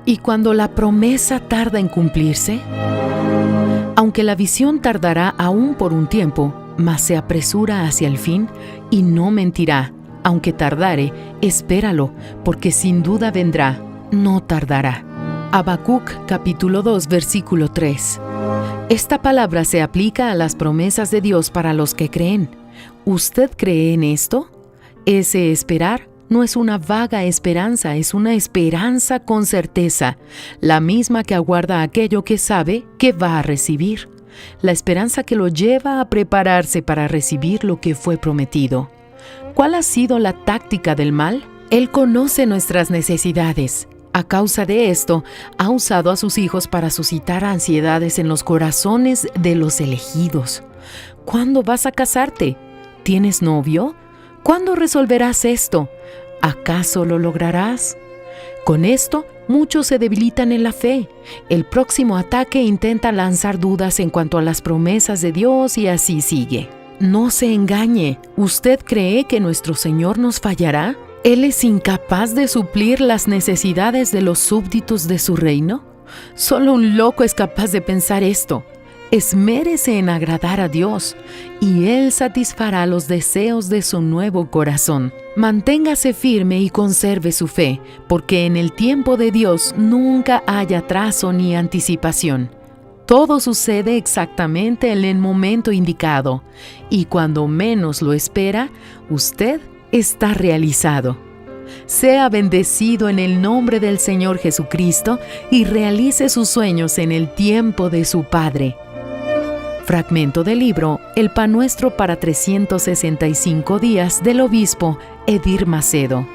Y cuando la promesa tarda en cumplirse, aunque la visión tardará aún por un tiempo, mas se apresura hacia el fin y no mentirá. Aunque tardare, espéralo, porque sin duda vendrá, no tardará. Habacuc capítulo 2, versículo 3. Esta palabra se aplica a las promesas de Dios para los que creen. ¿Usted cree en esto? Ese esperar no es una vaga esperanza, es una esperanza con certeza, la misma que aguarda aquello que sabe que va a recibir. La esperanza que lo lleva a prepararse para recibir lo que fue prometido. ¿Cuál ha sido la táctica del mal? Él conoce nuestras necesidades. A causa de esto, ha usado a sus hijos para suscitar ansiedades en los corazones de los elegidos. ¿Cuándo vas a casarte? ¿Tienes novio? ¿Cuándo resolverás esto? ¿Acaso lo lograrás? Con esto, muchos se debilitan en la fe. El próximo ataque intenta lanzar dudas en cuanto a las promesas de Dios y así sigue. No se engañe. ¿Usted cree que nuestro Señor nos fallará? ¿Él es incapaz de suplir las necesidades de los súbditos de su reino? Solo un loco es capaz de pensar esto. Esmérese en agradar a Dios, y Él satisfará los deseos de su nuevo corazón. Manténgase firme y conserve su fe, porque en el tiempo de Dios nunca hay atraso ni anticipación. Todo sucede exactamente en el momento indicado, y cuando menos lo espera, usted está realizado. Sea bendecido en el nombre del Señor Jesucristo y realice sus sueños en el tiempo de su Padre. Fragmento del libro El Pan Nuestro para 365 días del obispo Edir Macedo.